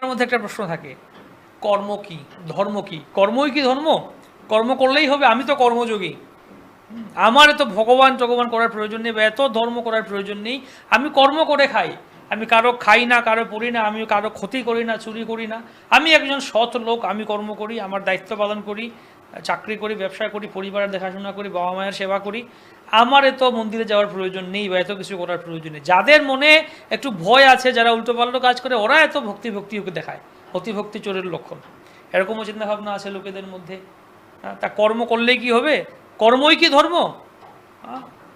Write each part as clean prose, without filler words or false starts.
আমার মধ্যে একটা প্রশ্ন থাকে, কর্ম কি, ধর্ম কি? কর্মই কি ধর্ম? কর্ম করলেই হবে? আমি তো কর্মযোগী, আমার এত ভগবান টগবান করার প্রয়োজন নেই বা এত ধর্ম করার প্রয়োজন নেই। আমি কর্ম করে খাই, আমি কারো খাই না, কারো পড়ি না, আমি কারো ক্ষতি করি না, চুরি করি না। আমি একজন সৎ লোক, আমি কর্ম করি, আমার দায়িত্ব পালন করি, চাকরি করি, ব্যবসা করি, পরিবারের দেখাশোনা করি, বাবা মায়ের সেবা করি। আমার এত মন্দিরে যাওয়ার প্রয়োজন নেই বা এত কিছু করার প্রয়োজন নেই। যাদের মনে একটু ভয় আছে, যারা উল্টোপাল্টো কাজ করে, ওরা এত ভক্তি ভক্তি ওকে দেখায়, অতিভক্তি চোরের লক্ষণ, এরকমও চিন্তাভাবনা আছে লোকেদের মধ্যে। তা কর্ম করলেই কি হবে? কর্মই কি ধর্ম?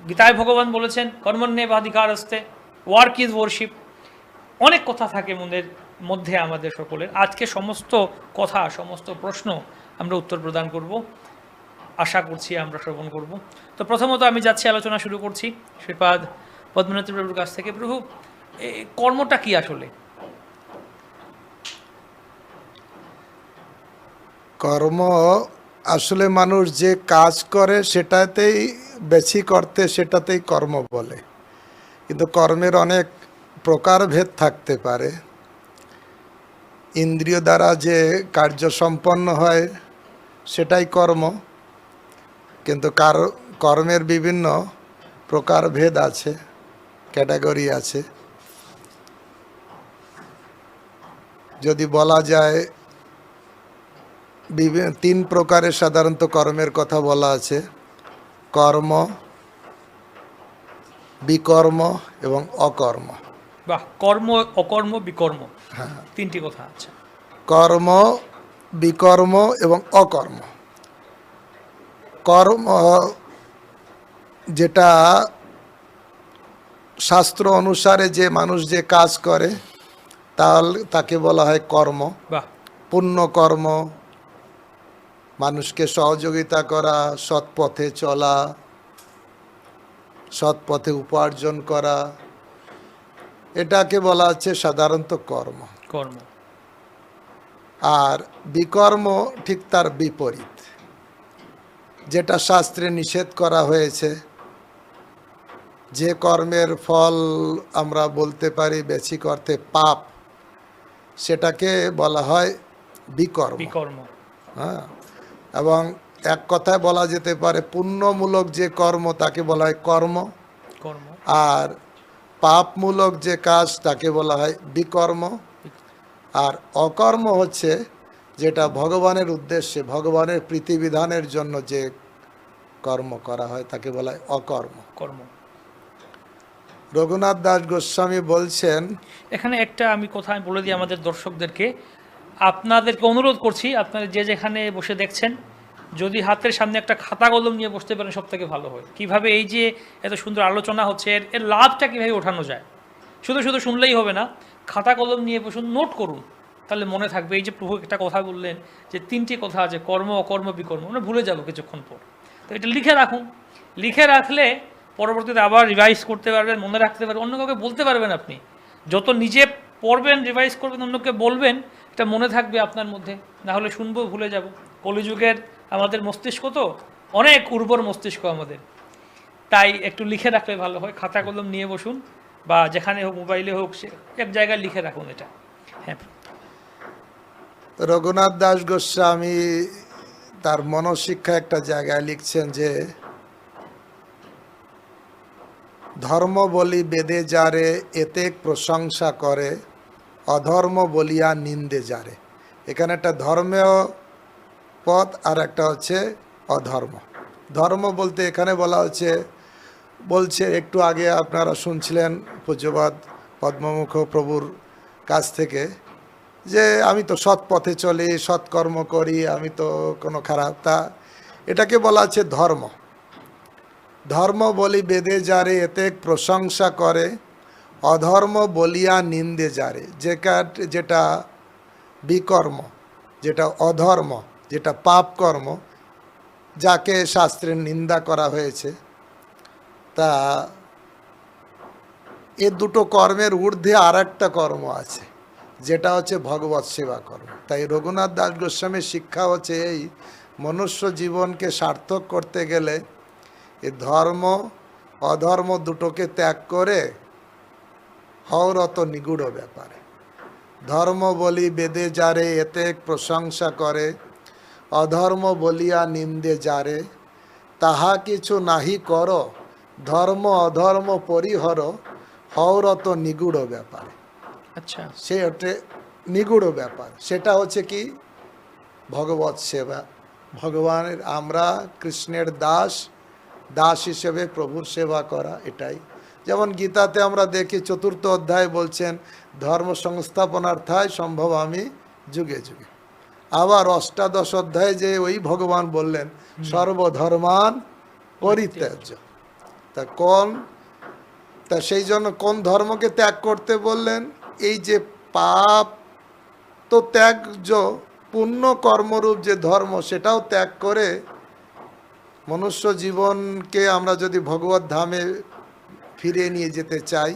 গীতায় ভগবান বলেছেন কর্মণ্যেবাধিকার আসতে, ওয়ার্ক ইজ ওয়ার্শিপ। অনেক কথা থাকে মনের মধ্যে আমাদের সকলের। আজকে সমস্ত কথা, সমস্ত প্রশ্ন আমরা উত্তর প্রদান করব, আশা করছি আমরা শ্রবণ করব। তো প্রথমত আমি যাচ্ছি, আলোচনা শুরু করছি শ্রীপাদ পদ্মনাথ প্রভুর কাছ থেকে। প্রভু, কর্মটা কি আসলে? কর্ম আসলে মানুষ যে কাজ করে সেটাতেই বেশি করতে, সেটাতেই কর্ম বলে। কিন্তু কর্মের অনেক প্রকারভেদ থাকতে পারে। ইন্দ্রিয় দ্বারা যে কার্য সম্পন্ন হয় সেটাই কর্ম, কিন্তু কর্মের বিভিন্ন প্রকারভেদ আছে, ক্যাটাগরি আছে। যদি বলা যায় তিন প্রকারের সাধারণত কর্মের কথা বলা আছে: কর্ম, বিকর্ম এবং অকর্ম। বাহ, কর্ম, অকর্ম, বিকর্ম, তিনটি কথা আছে। কর্ম, বিকর্ম এবং অকর্ম। কর্ম যেটা শাস্ত্র অনুসারে যে মানুষ যে কাজ করে তাকে বলা হয় কর্ম। বাহ, পুণ্য কর্ম, মানুষকে সহযোগিতা করা, সৎ পথে চলা, সৎ পথে উপার্জন করা, এটাকে বলা হচ্ছে সাধারণত কর্ম। কর্ম। আর বিকর্ম ঠিক তার বিপরীত, যেটা শাস্ত্রে নিষেধ করা হয়েছে। যে কর্মের ফল আমরা বলতে পারি বেশি করতে পাপ, সেটাকে বলা হয় বিকর্ম। বিকর্ম। হ্যাঁ, এবং এক কথায় বলা যেতে পারে পুণ্যমূলক যে কর্ম তাকে বলা হয় কর্ম, কর্ম। আর পাপমূলক যে কাজ তাকে বলা হয় বিকর্ম। আর অকর্ম হচ্ছে যেটা ভগবানের উদ্দেশ্যে, ভগবানের প্রীতিবিধানের জন্য যে কর্ম করা হয় তাকে বলা হয় অকর্ম। কর্ম। রঘুনাথ দাস গোস্বামী বলছেন, এখানে একটা আমি কথা আমি বলে দিই আমাদের দর্শকদেরকে, আপনাদেরকে অনুরোধ করছি, আপনারা যে যেখানে বসে দেখছেন, যদি হাতের সামনে একটা খাতা কলম নিয়ে বসতে পারেন সব থেকে ভালো হয়। কীভাবে এই যে এত সুন্দর আলোচনা হচ্ছে, এর লাভটা কীভাবে ওঠানো যায়। শুধু শুধু শুনলেই হবে না, খাতা কলম নিয়ে বসুন, নোট করুন, তাহলে মনে থাকবে। এই যে প্রভু একটা কথা বললেন যে তিনটি কথা আছে, কর্ম, অকর্ম, বিকর্ম, আমরা ভুলে যাব কিছুক্ষণ পর। তো এটা লিখে রাখুন, লিখে রাখলে পরবর্তীতে আবার রিভাইজ করতে পারবেন, মনে রাখতে পারবেন, অন্য কাউকে বলতে পারবেন। আপনি যত নিজে পড়বেন, রিভাইজ করবেন, অন্যকে বলবেন, এটা মনে থাকবে আপনার মধ্যে। না হলে শুনবো, ভুলে যাব। কলিযুগের আমাদের মস্তিষ্ক তো অনেক উর্বর মস্তিষ্ক আমাদের, তাই একটু লিখে রাখলে ভালো হয়। খাতা কলম নিয়ে বসুন, বা যেখানে হোক, মোবাইলে হোক, সে এক জায়গায় লিখে রাখুন এটা। হ্যাঁ, রঘুনাথ দাস গোস্বামী তার মনশিক্ষা একটা জায়গায় লিখছেন যে ধর্ম বলি বেদে যারে এতেক প্রশংসা করে, অধর্ম বলিয়া নিন্দে যারে। এখানে একটা ধর্মেও পথ আর একটা হচ্ছে অধর্ম। ধর্ম বলতে এখানে বলা হচ্ছে, বলছে একটু আগে আপনারা শুনছিলেন পূজ্যপাদ পদ্মমুখ প্রভুর কাছ থেকে, যে আমি তো সৎ পথে চলি, সৎকর্ম করি, আমি তো কোনো খারাপ, তা এটাকে বলা হচ্ছে ধর্ম। ধর্ম বলি বেদে যারে এতে প্রশংসা করে, অধর্ম বলিয়া নিন্দে যারে। যেটা বিকর্ম, যেটা অধর্ম, যেটা পাপ কর্ম, যাকে শাস্ত্রের নিন্দা করা হয়েছে, তা এ দুটো কর্মের ঊর্ধ্বে আর একটা কর্ম আছে, যেটা হচ্ছে ভগবৎ সেবা কর্ম। তাই রঘুনাথ দাস গোস্বামীর শিক্ষা হচ্ছে এই, মনুষ্য জীবনকে সার্থক করতে গেলে এ ধর্ম অধর্ম দুটোকে ত্যাগ করে হওরত নিগুড় ব্যাপারে। ধর্ম বলি বেদে যারে এতে প্রশংসা করে, অধর্ম বলিয়া নিন্দে যারে, তাহা কিছু নাহি কর, ধর্ম অধর্ম পরিহর, হওরত নিগুড় ব্যাপার। আচ্ছা, সে হচ্ছে নিগুড় ব্যাপার। সেটা হচ্ছে কি? ভগবত সেবা। ভগবানের, আমরা কৃষ্ণের দাস, দাস হিসেবে প্রভুর সেবা করা, এটাই। যেমন গীতাতে আমরা দেখি 4th অধ্যায় বলছেন, ধর্ম সংস্থাপনার্থায় সম্ভব আমি যুগে যুগে। আবার 8th অধ্যায়ে যে ওই ভগবান বললেন সর্বধর্মান পরিত্যাজ্য। তা সেই জন্য কোন ধর্মকে ত্যাগ করতে বললেন? এই যে পাপ তো ত্যাগজ, পুণ্য কর্মরূপ যে ধর্ম সেটাও ত্যাগ করে মনুষ্য জীবনকে আমরা যদি ভগবত ধামে ফিরিয়ে নিয়ে যেতে চাই,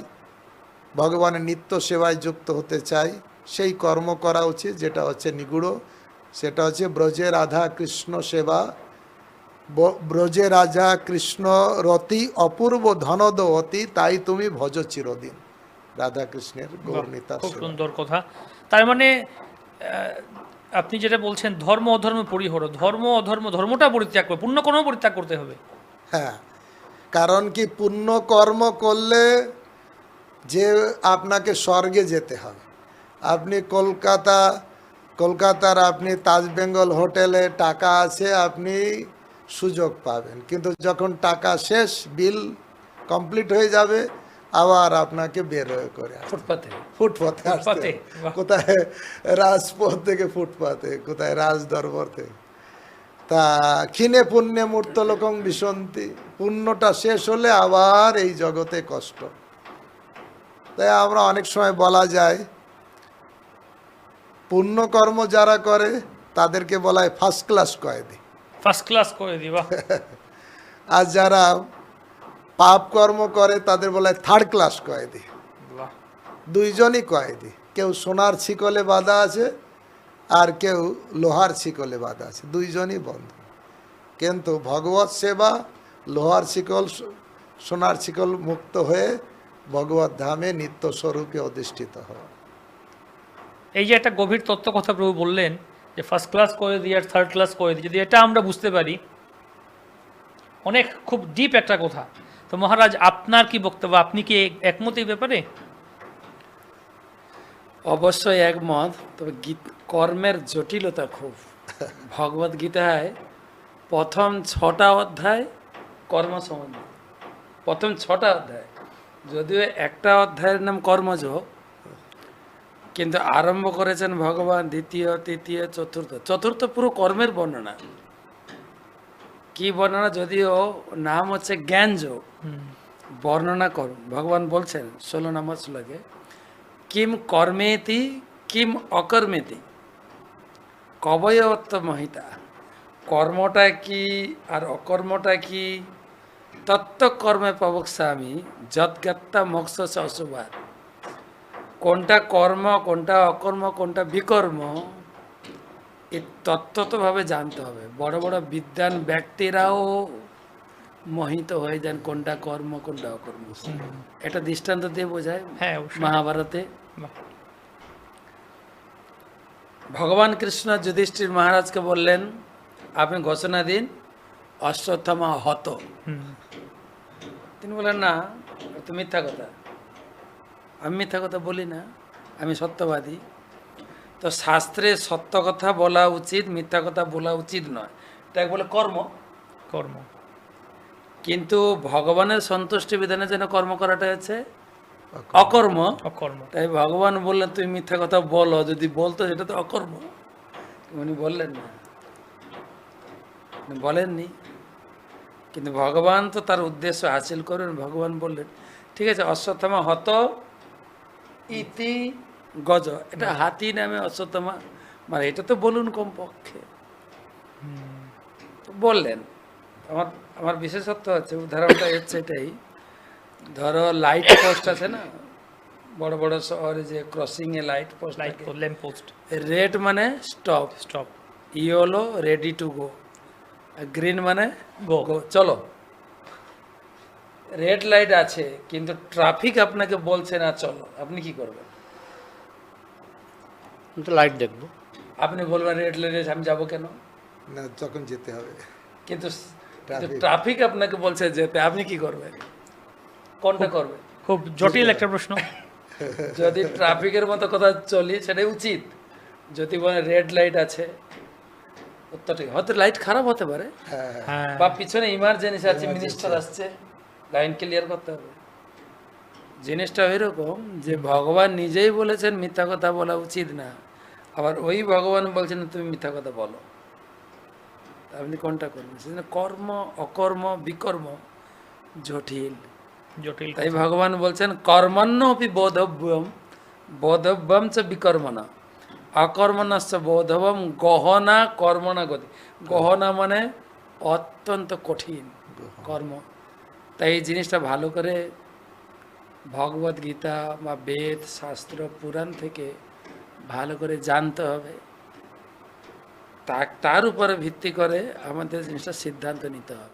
ভগবানের নিত্য সেবায় যুক্ত হতে চাই, সেই কর্ম করা উচিত, যেটা হচ্ছে নিগুড়। সেটা হচ্ছে ব্রজে রাধা কৃষ্ণ সেবা। ব্রজে রাজা কৃষ্ণ রতি অপূর্ব ধনদ অতি, তাই তুমি ভজ চিরদিন। রাধা কৃষ্ণের গৌরনীতা খুব সেবা। সুন্দর কথা। তার মানে আপনি যেটা বলছেন, ধর্ম অধর্ম পরিহর, ধর্ম অধর্ম, ধর্মটা পরিত্যাগ করে পুণ্য কর্ম পরিত্যাগ করতে হবে। হ্যাঁ, কারণ কি? পুণ্য কর্ম করলে যে আপনাকে স্বর্গে যেতে হবে। আপনি কলকাতার আপনি তাজ বেঙ্গল হোটেলে টাকা আছে, আপনি সুযোগ পাবেন, কিন্তু যখন টাকা শেষ, বিল কমপ্লিট হয়ে যাবে, আবার আপনাকে বের হয়ে করে ফুটপাতে ফুটপাতে আসতে ফুটপাতে, হবে। বাহ। কোথায় রাজপথ থেকে ফুটপাতে, কোথায় রাজদরবার থেকে। তা ক্ষীণে পুণ্যে মূর্ত লোকং বিসন্তি, পুণ্যটা শেষ হলে আবার এই জগতে কষ্ট। তাই আমরা অনেক সময় বলা যায়, পুণ্যকর্ম যারা করে তাদেরকে বলা হয় ফার্স্ট ক্লাস কয়েদি, ফার্স্ট ক্লাস করে দিবা। আর যারা পাপ কর্ম করে তাদের বলা হয় থার্ড ক্লাস কয়েদি। বাহ, দুইজনই কয়েদি, কেউ সোনার ছিকলে বাঁধা আছে আর কেউ লোহার ছিকলে বাঁধা আছে, দুইজনই বন্ধ। কিন্তু ভগবত সেবা, লোহার শিকল সোনার শিকল মুক্ত হয়ে ভগবত ধামে নিত্য স্বরূপে অধিষ্ঠিত হওয়া। এই যে একটা গভীর তত্ত্ব কথা প্রভু বললেন, যে ফার্স্ট ক্লাস করে দিই আর থার্ড ক্লাস করে দিই, যদি এটা আমরা বুঝতে পারি, অনেক খুব ডিপ একটা কথা। তো মহারাজ, আপনার কি বক্তব্য? আপনি কি একমত এই ব্যাপারে? অবশ্যই একমত, তবে কর্মের জটিলতা খুব। ভগবদ গীতায় প্রথম 6টা অধ্যায় কর্ম সম্বন্ধে, প্রথম 6টা অধ্যায়, যদিও একটা অধ্যায়ের নাম কর্মযোগ, কিন্তু আরম্ভ করেছেন ভগবান দ্বিতীয়, তৃতীয়, চতুর্থ পুরো কর্মের বর্ণনা। কি বর্ণনা? যদিও নাম হচ্ছে জ্ঞানযোগ, বর্ণনা করুন। ভগবান বলছেন 16 নম্বর শ্লোকে, কিম কর্মেতি কিম অকর্মেতি কবয়ত্ব মহিতা, কর্মটা কি আর অকর্মটা কি, তত্ত্ব কর্মে প্রবক্ষ্যামি যৎজ্ঞাত্তা মোক্ষ অশুভাৎ। কোনটা কর্ম, কোনটা অকর্ম, কোনটা বিকর্ম, এই তত্ত্বতভাবে জানতে হবে। বড় বড় বিদ্বান ব্যক্তিরাও মোহিত হয়ে যান কোনটা কর্ম কোনটা অকর্ম। এটা দৃষ্টান্ত দিয়ে বোঝায় হ্যাঁ, অবশ্যই। মহাভারতে। বাহ, ভগবান কৃষ্ণ যুধিষ্ঠির মহারাজকে বললেন, আপনি ঘোষণা দিন অশ্বত্থামা হত। তিনি বললেন, না, তো মিথ্যা কথা, আমি মিথ্যা কথা বলি না, আমি সত্যবাদী। তো শাস্ত্রে সত্য কথা বলা উচিত, মিথ্যা কথা বলা উচিত নয়, তাই বলে কর্ম। কর্ম। কিন্তু ভগবানের সন্তুষ্টি বিধানে যেন কর্ম করাটা হচ্ছে অকর্ম। অকর্ম। তাই ভগবান বললেন, তুমি মিথ্যা কথা বলো, যদি বলতো সেটা তো অকর্ম। উনি বললেন না, উনি বলেননি। কিন্তু ভগবান তো তার উদ্দেশ্য হাসিল করেন। ভগবান বললেন, ঠিক আছে, অশ্বত্থামা হত ইতি গজ, এটা হাতি নামে অশ্বত্থামা, মানে এটা তো বলুন কমপক্ষে। তো বললেন। আমার বিশেষত্ব আছে, উদাহরণটা হচ্ছে এটাই, ধরো লাইট পোস্ট আছে না, বড় বড় শহরে যে ক্রসিং এ light post, lamp post. Red মানে stop, stop. Yellow ready to go, green মানে গো। চলো। রেড লাইট আছে কিন্তু ট্রাফিক আপনাকে বলছে না চলো, আপনি কি করবেন? আমি তো লাইট দেখবো। আপনি বলবেন রেড লাইটে আমি যাব কেন? না যখন যেতে হবে। কিন্তু Traffic. ট্রাফিক আপনাকে বলছে যেতে, আপনি কি করবেন? কোনটা করবেন? খুব জটিল একটা প্রশ্ন। যদি ট্রাফিকের মতো কথা চলি সেটাই উচিত। যদি বলে রেড লাইট আছে, উত্তরটা কি? হয়তো লাইট খারাপ হতে পারে, হ্যাঁ হ্যাঁ, বা পিছনে ইমার্জেন্সি আছে, মিনিস্টার আসছে, লাইন ক্লিয়ার করতে হবে। জিনিসটা ওইরকম যে ভগবান নিজেই বলেছেন মিথ্যা কথা বলা উচিত না, আবার ওই ভগবান বলছেন তুমি মিথ্যা কথা বলো। তা আপনি কোনটা করবেন? সেজন্য কর্ম অকর্ম বিকর্ম জটিল। জটিল। তাই ভগবান বলছেন কর্মণ্য অপি বোধব্যম, বোধব্যম চ বিকর্মণা, অকর্মণস্য বোধবম গহনা কর্মণা গতি। গহনা মানে অত্যন্ত কঠিন কর্ম। তাই এই জিনিসটা ভালো করে ভগবদ গীতা বা বেদ শাস্ত্র পুরাণ থেকে ভালো করে জানতে হবে, তার উপরে ভিত্তি করে আমাদের জিনিসটা সিদ্ধান্ত নিতে হবে।